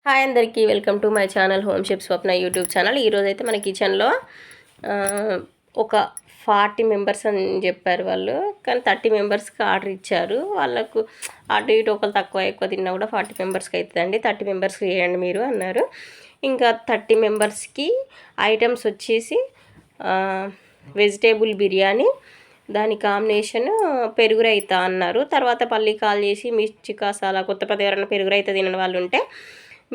Hi అందరికీ welcome to my channel home chef Swapna YouTube channel. ఈరోజైతే మన కిచెన్లో ఒక 40 మెంబర్స్ అని చెప్పారు వాళ్ళు, కానీ 30 మెంబర్స్కి ఆర్డర్ ఇచ్చారు. వాళ్ళకు అటు ఇటు ఒకరు తక్కువ ఎక్కువ తిన్నా కూడా 40 మెంబర్స్కి అవుతుందండి. 30 మెంబర్స్కి చేయండి మీరు అన్నారు. ఇంకా 30 మెంబర్స్కి ఐటమ్స్ వచ్చేసి వెజిటేబుల్ బిర్యానీ, దాని కాంబినేషన్ పెరుగు రైతా అన్నారు. తర్వాత పల్లి కాల్ చేసి మిర్చి కసాలా, కొత్త ఎవరైనా పెరుగు రైతా తినని వాళ్ళు ఉంటే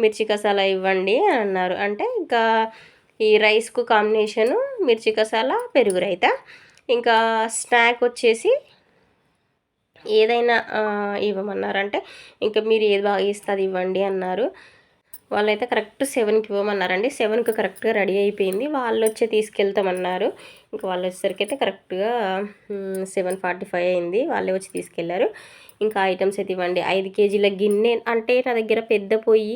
మిర్చి కసాలా ఇవ్వండి అన్నారు. అంటే ఇంకా ఈ రైస్కు కాంబినేషను మిర్చి కసాలా పెరుగు రైతా. ఇంకా స్నాక్ వచ్చేసి ఏదైనా ఇవ్వమన్నారంటే ఇంకా మీరు ఏది బాగా ఇస్తుంది ఇవ్వండి అన్నారు. వాళ్ళైతే కరెక్ట్ 7కి ఇవ్వమన్నారండి. 7కి కరెక్ట్గా రెడీ అయిపోయింది. వాళ్ళు వచ్చి తీసుకెళ్తామన్నారు. ఇంకా వాళ్ళు వచ్చేసరికి అయితే కరెక్ట్గా 7:45 అయింది. వాళ్ళే వచ్చి తీసుకెళ్లారు. ఇంకా ఐటమ్స్ అయితే ఇవ్వండి. 5 కేజీల గిన్నె అంటే నా దగ్గర పెద్ద పొయ్యి.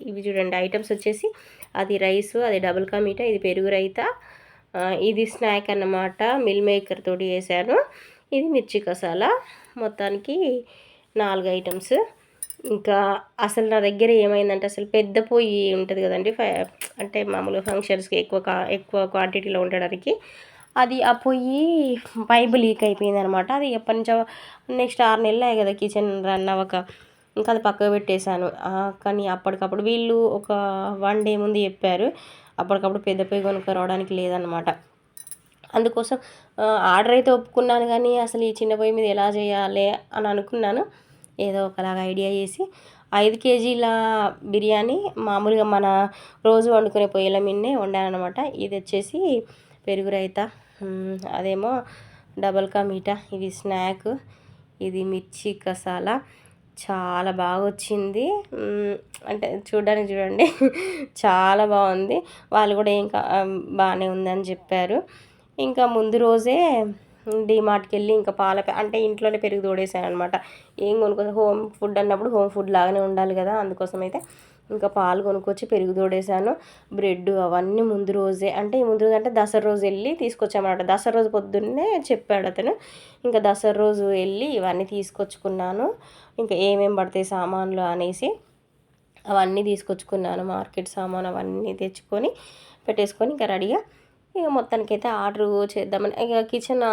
ఇవి చూడండి ఐటమ్స్ వచ్చేసి అది రైసు, అది డబుల్ కా మీఠా, ఇది పెరుగు రైతా, ఇది స్నాక్ అన్నమాట. మిల్ మేకర్ తోటి వేసాను. ఇది మిర్చి కసాలా. మొత్తానికి 4 ఐటమ్స్. ఇంకా అసలు నా దగ్గర ఏమైందంటే అసలు పెద్ద పొయ్యి ఉంటుంది కదండి, అంటే మామూలుగా ఫంక్షన్స్కి ఎక్కువ క్వాంటిటీలో ఉండడానికి, అది ఆ పొయ్యి పైపు లీక్ అయిపోయింది అనమాట. అది ఎప్పటి నుంచో నెక్స్ట్ 6 నెలలు అయ్యాయి కదా కిచెన్ రన్ అవ్వక. ఇంకా అది పక్కకు పెట్టేశాను. కానీ అప్పటికప్పుడు వీళ్ళు ఒక 1 డే ముందు చెప్పారు. అప్పటికప్పుడు పెద్ద పొయ్యి కొనుక్కరావడానికి లేదనమాట. అందుకోసం ఆర్డర్ అయితే ఒప్పుకున్నాను, కానీ అసలు ఈ చిన్న పొయ్యి మీద ఎలా చేయాలి అని అనుకున్నాను. ఏదో ఒకలాగా ఐడియా చేసి 5 కేజీల బిర్యానీ మామూలుగా మన రోజు వండుకునే పొయ్యిల మీదనే వండాను అనమాట. ఇది వచ్చేసి పెరుగు రైతా, అదేమో డబల్ కా మీఠా, ఇది స్నాక్, ఇది మిర్చి కసాలా. చాలా బాగా వచ్చింది. అంటే చూడడానికి చూడండి చాలా బాగుంది. వాళ్ళు కూడా ఇంకా బాగానే ఉందని చెప్పారు. ఇంకా ముందు రోజే డీమార్ట్కి వెళ్ళి ఇంకా అంటే ఇంట్లోనే పెరుగు తోడేసాను అనమాట. ఏం కొనుక్కో హోమ్ ఫుడ్ అన్నప్పుడు హోమ్ ఫుడ్ లాగానే ఉండాలి కదా, అందుకోసం అయితే ఇంకా పాలు కొనుక్కొచ్చి పెరుగు తోడేసాను. బ్రెడ్ అవన్నీ ముందు రోజే, అంటే ముందు రోజు అంటే దసరా రోజు వెళ్ళి తీసుకొచ్చామన్నమాట. దసరా రోజు పొద్దున్నే చెప్పాడు అతను. ఇంకా దసరా రోజు వెళ్ళి ఇవన్నీ తీసుకొచ్చుకున్నాను. ఇంకా ఏమేమి పడతాయి సామాన్లు అనేసి అవన్నీ తీసుకొచ్చుకున్నాను. మార్కెట్ సామాన్ అవన్నీ తెచ్చుకొని పెట్టేసుకొని ఇంకా రెడీగా ఇక మొత్తానికైతే ఆర్డర్ చేద్దామని ఇక కిచెన్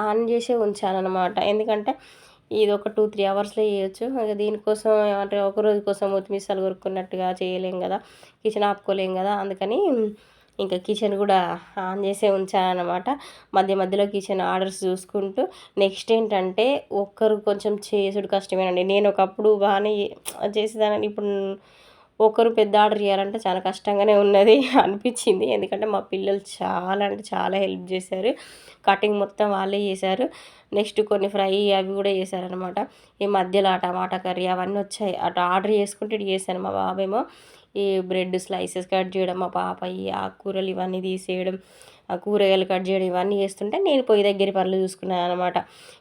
ఆన్ చేసే ఉంచానన్నమాట. ఎందుకంటే ఇది ఒక 2-3 అవర్స్లో చేయొచ్చు. ఇక దీనికోసం అంటే ఒక రోజు కోసం మిసాలు కొరుక్కున్నట్టుగా చేయలేం కదా, కిచెన్ ఆపుకోలేం కదా. అందుకని ఇంకా కిచెన్ కూడా ఆన్ చేసే ఉంచానన్నమాట. మధ్య మధ్యలో కిచెన్ ఆర్డర్స్ చూసుకుంటూ. నెక్స్ట్ ఏంటంటే ఒక్కరు కొంచెం చేసుడు కష్టమేనండి. నేను ఒకప్పుడు బాగానే చేసేదానని, ఇప్పుడు ఒకరు పెద్ద ఆర్డర్ చేయాలంటే చాలా కష్టంగానే ఉన్నది అనిపించింది. ఎందుకంటే మా పిల్లలు చాలా అంటే చాలా హెల్ప్ చేశారు. కటింగ్ మొత్తం వాళ్ళే చేశారు. నెక్స్ట్ కొన్ని ఫ్రై అవి కూడా చేశారనమాట. ఈ మధ్యలో టమాటా కర్రీ అవన్నీ వచ్చాయి. అటు ఆర్డర్ చేసుకుంటే ఇటు చేశాను. మా బాబేమో ఈ బ్రెడ్ స్లైసెస్ కట్ చేయడం, మా పాప ఈ ఆకుకూరలు ఇవన్నీ తీసేయడం, ఆ కూరగాయలు కట్ చేయడం ఇవన్నీ చేస్తుంటే నేను పొయ్యి దగ్గర పనులు చూసుకున్నాను అనమాట.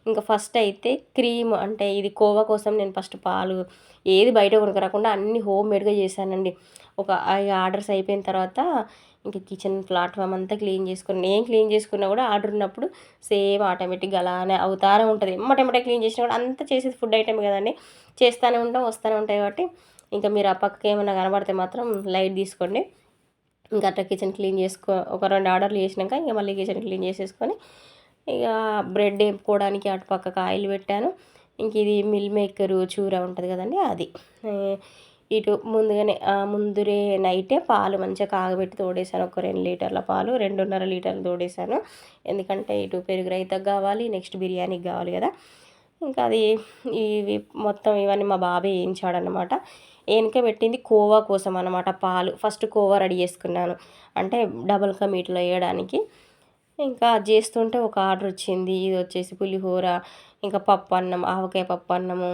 ఇంకా ఫస్ట్ అయితే క్రీమ్, అంటే ఇది కోవా కోసం నేను ఫస్ట్ పాలు ఏది బయట కొనుక్కరాకుండా అన్నీ హోమ్ మేడ్గా చేశానండి. ఒక 5 ఆర్డర్స్ అయిపోయిన తర్వాత ఇంకా కిచెన్ ప్లాట్ఫామ్ అంతా క్లీన్ చేసుకుని, నేను క్లీన్ చేసుకున్నా కూడా ఆర్డర్ ఉన్నప్పుడు సేమ్ ఆటోమేటిక్గా అలానే అవుతానే ఉంటుంది. ఎమ్మటెమ్మటే క్లీన్ చేసినా కూడా అంతా చేసేది ఫుడ్ ఐటమ్ కదండి, చేస్తూనే ఉంటాం వస్తూనే ఉంటాయి. కాబట్టి ఇంకా మీరు ఆ పక్కకి ఏమైనా కనబడితే మాత్రం లైట్ తీసుకోండి. ఇంకా అట్లా కిచెన్ క్లీన్ చేసుకో ఒక 2 ఆర్డర్లు చేసినాక ఇంకా మళ్ళీ కిచెన్ క్లీన్ చేసేసుకొని ఇక బ్రెడ్ వేపుకోవడానికి అటు పక్కకు ఆయిల్ పెట్టాను. ఇంక ఇది మిల్ మేకరు చూర ఉంటుంది కదండి అది. ఇటు ముందుగానే ముందురే నైటే పాలు మంచిగా కాగబెట్టి తోడేసాను. ఒక 2 లీటర్ల పాలు, 2.5 లీటర్లు తోడేసాను. ఎందుకంటే ఇటు పెరుగు రైతాకు కావాలి, నెక్స్ట్ బిర్యానీకి కావాలి కదా. ఇంకా అది ఇవి మొత్తం ఇవన్నీ మా బాబాయ్ వేయించాడనమాట. వెనక పెట్టింది కోవా కోసం అనమాట. పాలు ఫస్ట్ కోవా రెడీ చేసుకున్నాను, అంటే డబల్ కా మీఠాలో వేయడానికి. ఇంకా అది చేస్తుంటే ఒక ఆర్డర్ వచ్చింది. ఇది వచ్చేసి పులిహోర, ఇంకా పప్పు అన్నం, ఆవకాయ పప్పు అన్నము,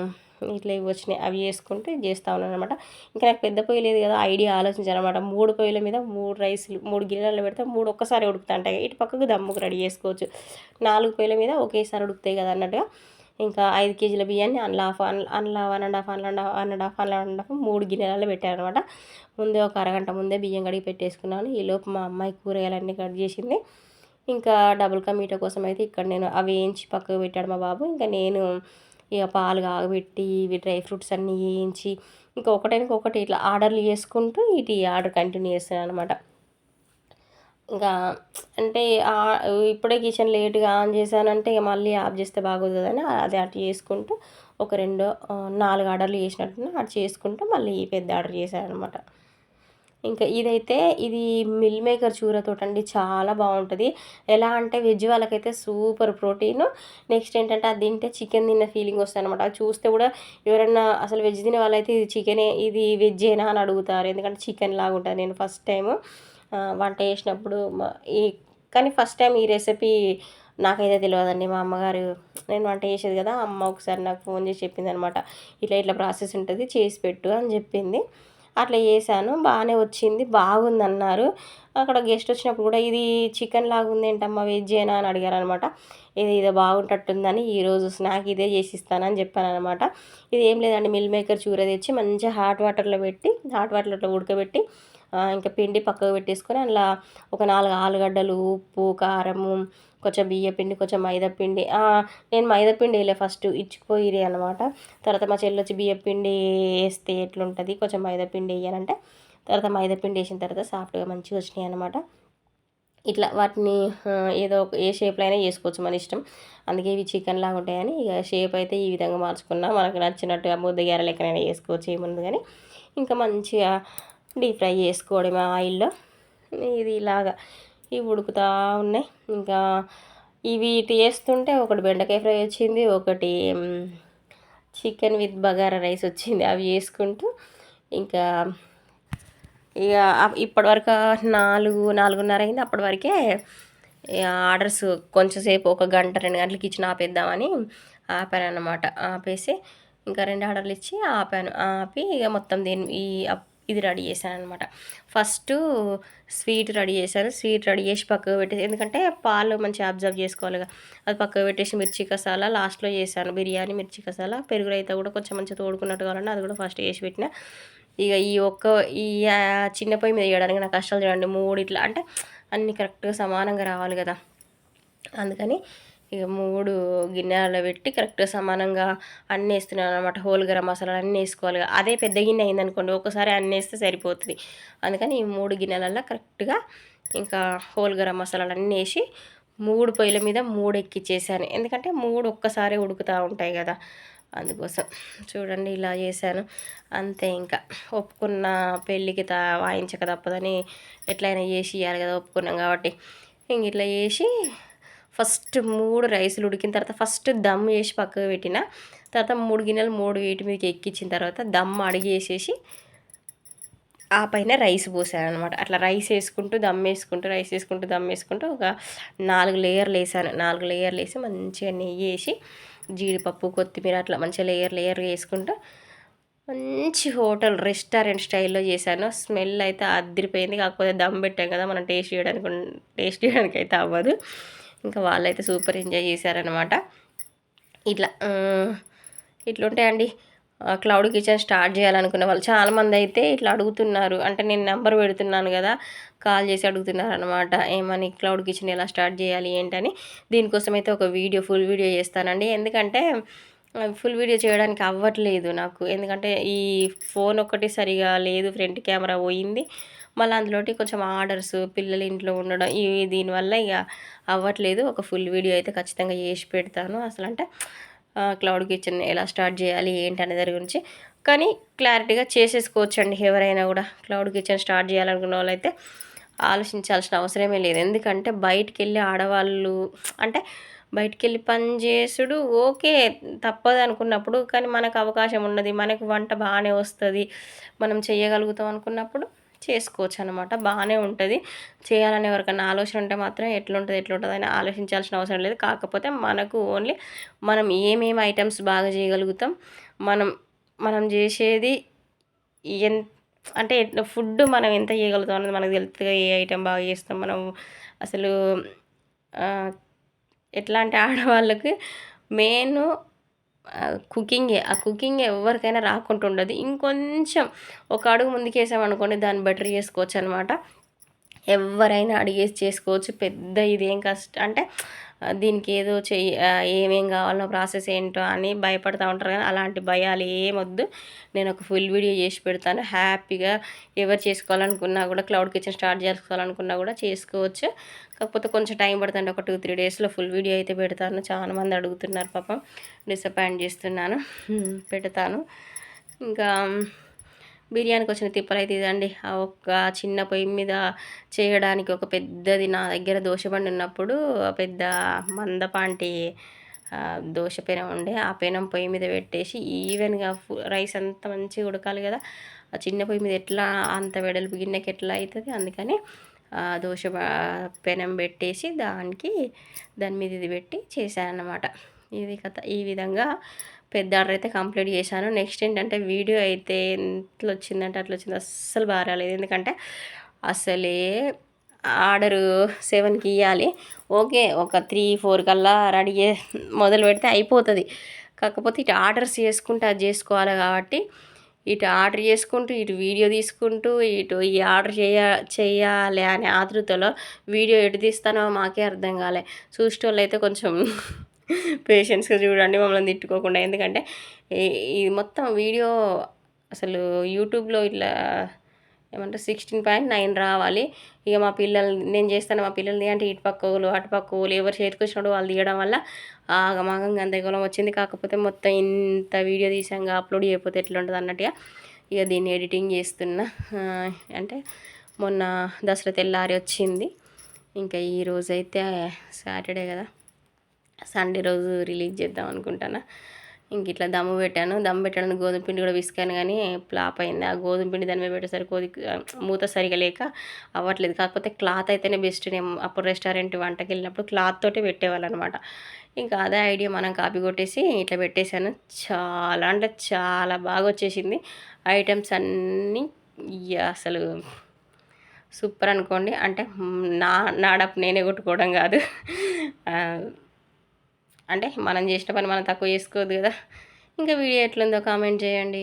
ఇట్లా ఇవి వచ్చినాయి. అవి చేసుకుంటే చేస్తూ ఉన్నాను అనమాట. ఇంకా నాకు పెద్ద పొయ్యి లేదు కదా, ఐడియా ఆలోచించాను అనమాట. 3 పొయ్యిల మీద 3 రైస్లు 3 గిన్నెలు పెడితే 3 ఒక్కసారి ఉడుకుతాంటాయి. ఇటు పక్కకు దమ్ముకు రెడీ చేసుకోవచ్చు. 4 పొయ్యిల మీద ఒకేసారి ఉడుకుతాయి కదా అన్నట్టుగా ఇంకా 5 కేజీల బియ్యాన్ని అందులో 3 గిన్నెలలో పెట్టాను అనమాట. ముందే ఒక అరగంట ముందే బియ్యం కడిగి పెట్టేసుకున్నాను. ఈలోపు మా అమ్మాయి కూరగాయలన్నీ కట్ చేసింది. ఇంకా డబుల్ కా మీఠా కోసం అయితే ఇక్కడ నేను అవి వేయించి పక్కకు పెట్టాడు మా బాబు. ఇంకా నేను ఇక పాలు కాగబెట్టి ఇవి డ్రై ఫ్రూట్స్ అన్నీ వేయించి ఇంకా ఒకటి ఇట్లా ఆర్డర్లు చేసుకుంటూ ఇటు ఆర్డర్ కంటిన్యూ చేస్తాను అనమాట. ఇంకా అంటే ఇప్పుడే కిచెన్ లేట్గా ఆన్ చేశానంటే ఇక మళ్ళీ ఆఫ్ చేస్తే బాగోదు కదని అది అటు చేసుకుంటూ ఒక 4 ఆర్డర్లు చేసినట్టున్నా అటు చేసుకుంటూ మళ్ళీ పెద్ద ఆర్డర్ చేశాను అనమాట. ఇంకా ఇది మిల్ మేకర్ చూరతోటండి చాలా బాగుంటుంది. ఎలా అంటే వెజ్ వాళ్ళకైతే సూపర్ ప్రోటీను. నెక్స్ట్ ఏంటంటే అది తింటే చికెన్ తిన్న ఫీలింగ్ వస్తుంది అనమాట. అది చూస్తే కూడా ఎవరన్నా అసలు వెజ్ తినే వాళ్ళైతే ఇది వెజ్జేనా అని అడుగుతారు. ఎందుకంటే చికెన్ లాగా ఉంటుంది. నేను ఫస్ట్ టైము వంట చేసినప్పుడు కానీ ఫస్ట్ టైం ఈ రెసిపీ నాకైతే తెలియదండి. మా అమ్మగారు నేను వంట చేసేది కదా, అమ్మ ఒకసారి నాకు ఫోన్ చేసి చెప్పింది అనమాట. ఇట్లా ప్రాసెస్ ఉంటుంది చేసి పెట్టు అని చెప్పింది. అట్లా చేశాను, బాగానే వచ్చింది, బాగుందన్నారు. అక్కడ గెస్ట్ వచ్చినప్పుడు కూడా ఇది చికెన్ లాగా ఉంది ఏంటమ్మా వెజ్జేనా అని అడిగారు అనమాట. ఇదో బాగుంటట్టుందని ఈరోజు స్నాక్ ఇదే చేసి ఇస్తానని చెప్పాను అనమాట. ఇది ఏం లేదండి, మిల్ మేకర్ చూర తెచ్చి మంచిగా హాట్ వాటర్లో ఉడకబెట్టి ఇంకా పిండి పక్కకు పెట్టేసుకొని అందులో ఒక 4 ఆలుగడ్డలు, ఉప్పు, కారము, కొంచెం బియ్యపిండి, కొంచెం మైదాపిండి. నేను మైదాపిండి వేయలే, ఫస్ట్ ఇచ్చిపోయిరే అనమాట. తర్వాత మా చెల్లొచ్చి బియ్యపిండి వేస్తే ఎట్లుంటుంది, కొంచెం మైదాపిండి వేయాలంటే తర్వాత మైదాపిండి వేసిన తర్వాత సాఫ్ట్గా మంచిగా వచ్చినాయి అనమాట. ఇట్లా వాటిని ఏదో ఏ షేప్లో అయినా చేసుకోవచ్చు మన ఇష్టం. అందుకే ఇవి చికెన్ లాగా ఉంటాయని ఇక షేప్ అయితే ఈ విధంగా మార్చుకున్నా. మనకు నచ్చినట్టుగా ముద్దగార లెక్కనైనా చేసుకోవచ్చు, ఏముంది కానీ ఇంకా మంచిగా డీప్ ఫ్రై చేసుకోవడమే ఆయిల్లో. ఇది ఇలాగా ఇవి ఉడుకుతూ ఉన్నాయి. ఇంకా ఇవి చేస్తుంటే ఒకటి బెండకాయ ఫ్రై వచ్చింది, ఒకటి చికెన్ విత్ బగారా రైస్ వచ్చింది. అవి చేసుకుంటూ ఇంకా ఇప్పటివరకు 4:30 అయింది. అప్పటి వరకే ఆర్డర్స్ కొంచెంసేపు ఒక గంట 2 గంటలకి కిచెన్ ఆపేద్దామని ఆపాను అనమాట. ఆపేసి ఇంకా 2 ఆర్డర్లు ఇచ్చి ఆపి ఇక మొత్తం ఇది రెడీ చేశాను అనమాట. ఫస్ట్ స్వీట్ రెడీ చేశాను. స్వీట్ రెడీ చేసి పక్కకు పెట్టేసి, ఎందుకంటే పాలు మంచిగా అబ్జర్వ్ చేసుకోవాలి కదా, అది పక్కకు పెట్టేసి మిర్చి కసాలా లాస్ట్లో చేశాను. బిర్యానీ, మిర్చి కసాలా, పెరుగు రైతా కూడా కొంచెం మంచిగా తోడుకున్నట్టు కావాలంటే అది కూడా ఫస్ట్ చేసి పెట్టిన. ఇక ఈ చిన్న పొయ్యి మీద చేయడానికి నాకు కష్టాలు చూడండి. 3 ఇట్లా అంటే అన్నీ కరెక్ట్గా సమానంగా రావాలి కదా, అందుకని ఇక 3 గిన్నెలలో పెట్టి కరెక్ట్గా సమానంగా అన్నీ వేస్తున్నాను అనమాట. హోల్ గరం మసాలాలు అన్నీ వేసుకోవాలి. అదే పెద్ద గిన్నె అయిందనుకోండి ఒకసారి అన్నీ వేస్తే సరిపోతుంది. అందుకని ఈ 3 గిన్నెలలో కరెక్ట్గా ఇంకా హోల్ గరం మసాలాలు అన్నీ వేసి 3 పొయ్యిల మీద 3 ఎక్కిచ్చేసాను. ఎందుకంటే 3 ఒక్కసారి ఉడుకుతూ ఉంటాయి కదా, అందుకోసం. చూడండి ఇలా చేశాను అంతే. ఇంకా ఒప్పుకున్న పెళ్ళికి వాయించక తప్పదని ఎట్లయినా చేసి ఇవ్వాలి కదా, ఒప్పుకున్నాం కాబట్టి ఇంక ఇట్లా చేసి ఫస్ట్ 3 రైసులు ఉడికిన తర్వాత ఫస్ట్ దమ్ వేసి పక్కకు పెట్టిన. తర్వాత 3 గిన్నెలు 3 వీటి మీదకి ఎక్కించిన తర్వాత దమ్ అడిగేసేసి ఆ పైన రైస్ పోసాను అనమాట. అట్లా రైస్ వేసుకుంటూ దమ్ వేసుకుంటూ ఒక 4 లేయర్లు వేసాను. 4 లేయర్లు వేసి మంచిగా నెయ్యి వేసి జీడిపప్పు, కొత్తిమీర అట్లా మంచిగా లేయర్ వేసుకుంటూ మంచి హోటల్ రెస్టారెంట్ స్టైల్లో చేశాను. స్మెల్ అయితే అదిరిపోయింది. కాకపోతే దమ్ పెట్టాం కదా, మనం టేస్ట్ చేయడానికి అయితే అవ్వదు. ఇంకా వాళ్ళైతే సూపర్ ఎంజాయ్ చేశారనమాట. ఇట్లుంటాయండి క్లౌడ్ కిచెన్ స్టార్ట్ చేయాలనుకున్న వాళ్ళు. చాలామంది అయితే ఇట్లా అడుగుతున్నారు, అంటే నేను నెంబర్ పెడుతున్నాను కదా, కాల్ చేసి అడుగుతున్నారు అనమాట, ఏమని క్లౌడ్ కిచెన్ ఎలా స్టార్ట్ చేయాలి ఏంటని. దీనికోసం అయితే ఒక ఫుల్ వీడియో చేస్తానండి. ఎందుకంటే ఫుల్ వీడియో చేయడానికి అవ్వట్లేదు నాకు, ఎందుకంటే ఈ ఫోన్ ఒకటి సరిగా లేదు, ఫ్రంట్ కెమెరా పోయింది, మళ్ళీ అందులోటి కొంచెం ఆర్డర్స్, పిల్లలు ఇంట్లో ఉండడం, దీనివల్ల ఇక అవ్వట్లేదు. ఒక ఫుల్ వీడియో అయితే ఖచ్చితంగా చేసి పెడతాను. అసలు అంటే క్లౌడ్ కిచెన్ ఎలా స్టార్ట్ చేయాలి ఏంటి అనే దాని గురించి. కానీ క్లారిటీగా చేసేసుకోవచ్చండి ఎవరైనా కూడా. క్లౌడ్ కిచెన్ స్టార్ట్ చేయాలనుకున్న వాళ్ళైతే ఆలోచించాల్సిన అవసరమే లేదు. ఎందుకంటే బయటికి వెళ్ళి ఆడవాళ్ళు అంటే బయటికి వెళ్ళి పని చేసుడు ఓకే, తప్పదు అనుకున్నప్పుడు, కానీ మనకు అవకాశం ఉన్నది, మనకు వంట బాగానే వస్తుంది, మనం చేయగలుగుతాం అనుకున్నప్పుడు చేసుకోవచ్చు అనమాట. బాగానే ఉంటుంది. చేయాలని ఎవరికైనా ఆలోచన ఉంటే మాత్రం ఎట్లుంటుంది అని ఆలోచించాల్సిన అవసరం లేదు. కాకపోతే మనకు ఓన్లీ మనం ఏమేమి ఐటమ్స్ బాగా చేయగలుగుతాం, మనం చేసేది అంటే ఫుడ్ మనం ఎంత చేయగలుగుతాం అనేది మనకు తెలుస్తుంది. ఏ ఐటెం బాగా చేస్తాం మనం అసలు. ఎట్లా అంటే ఆడవాళ్ళకి మెయిన్ కుకింగే. ఆ కుకింగ్ ఎవరికైనా రాకుండా ఉండదు. ఇంకొంచెం ఒక అడుగు ముందుకేసామనుకోండి దాన్ని బెటర్ చేసుకోవచ్చు అనమాట. ఎవరైనా అడిగేసి చేసుకోవచ్చు. పెద్ద ఇదేం అంటే దీనికి ఏదో ఏమేం కావాలో ప్రాసెస్ ఏంటో అని భయపడుతూ ఉంటారు కానీ అలాంటి భయాలు ఏమొద్దు. నేను ఒక ఫుల్ వీడియో చేసి పెడతాను. హ్యాపీగా ఎవరు చేసుకోవాలనుకున్నా కూడా క్లౌడ్ కిచెన్ స్టార్ట్ చేసుకోవాలనుకున్నా కూడా చేసుకోవచ్చు. కాకపోతే కొంచెం టైం పడుతుంది. ఒక 2-3 డేస్లో ఫుల్ వీడియో అయితే పెడతాను. చాలామంది అడుగుతున్నారు పాపం. డిసప్పాయింట్ చేస్తున్నాను. పెడతాను. ఇంకా బిర్యానీకి వచ్చిన తిప్పలైతే ఇదండి. ఆ ఒక్క చిన్న పొయ్యి మీద చేయడానికి ఒక పెద్దది నా దగ్గర దోశబండి ఉన్నప్పుడు పెద్ద మందపాటి దోశ పెనం ఉండే. ఆ పెనం పొయ్యి మీద పెట్టేసి ఈవెన్గా రైస్ అంతా మంచిగా ఉడకాలి కదా. ఆ చిన్న పొయ్యి మీద ఎట్లా అంత వెడల్పు గిన్నెకి ఎట్లా అవుతుంది. అందుకని దోశ పెనం పెట్టేసి దాని మీద ఇది పెట్టి చేశాను అన్నమాట. ఇది కథ. ఈ విధంగా పెద్ద ఆర్డర్ అయితే కంప్లీట్ చేశాను. నెక్స్ట్ ఏంటంటే వీడియో అయితే ఎట్లా వచ్చిందంటే అట్లా వచ్చింది. అస్సలు బాగా రాలేదు. ఎందుకంటే అసలే ఆర్డరు 7కి ఇవ్వాలి. ఓకే, ఒక 3-4 కల్లా రెడీ మొదలు పెడితే అయిపోతుంది. కాకపోతే ఇటు ఆర్డర్స్ చేసుకుంటూ అది చేసుకోవాలి కాబట్టి ఇటు ఆర్డర్ చేసుకుంటూ ఇటు వీడియో తీసుకుంటూ ఇటు ఈ ఆర్డర్ చేయాలి అనే ఆతృతలో వీడియో ఎటు తీస్తానో మాకే అర్థం కాలే. చూసేటోళ్ళు అయితే కొంచెం పేషెన్స్గా చూడండి, మమ్మల్ని తిట్టుకోకుండా. ఎందుకంటే ఇది మొత్తం వీడియో అసలు యూట్యూబ్లో ఇట్లా ఏమంటారు 16.9 రావాలి. ఇక మా పిల్లలు నేను చేస్తాను, మా పిల్లలది అంటే ఇటు పక్క వాళ్ళు అటు పక్క వాళ్ళు ఎవరు చేతికి వచ్చినప్పుడు వాళ్ళు తీయడం వల్ల ఆగమాగం గందరగోళం వచ్చింది. కాకపోతే మొత్తం ఇంత వీడియో తీసాక అప్లోడ్ చేయకపోతే ఎట్లా ఉంటుంది అన్నట్టుగా ఇక దీన్ని ఎడిటింగ్ చేస్తున్నా. అంటే మొన్న దసరా తెల్లారి వచ్చింది. ఇంకా ఈరోజు అయితే సాటర్డే కదా, సండే రోజు రిలీజ్ చేద్దాం అనుకుంటాను. ఇంక ఇట్లా దమ్ము పెట్టడానికి గోధుమ పిండి కూడా విసికాను కానీ ఫ్లాప్ అయింది. ఆ గోధుమ పిండి దాని మీద పెట్టేసరికి మూత సరిగా లేక అవ్వట్లేదు. కాకపోతే క్లాత్ అయితేనే బెస్ట్. నేను అప్పుడు రెస్టారెంట్ వంటకి వెళ్ళినప్పుడు క్లాత్ తోటే పెట్టేవాళ్ళు అనమాట. ఇంకా అదే ఐడియా మనం కాపీ కొట్టేసి ఇట్లా పెట్టేశాను. చాలా అంటే చాలా బాగా వచ్చేసింది. ఐటమ్స్ అన్నీ అసలు సూపర్ అనుకోండి. అంటే నాడప్ నేనే కొట్టుకోవడం కాదు. అంటే మనం చేసిన పని మనం తక్కువ చేసుకోవద్దు కదా. ఇంకా వీడియో ఎట్లుందో కామెంట్ చేయండి.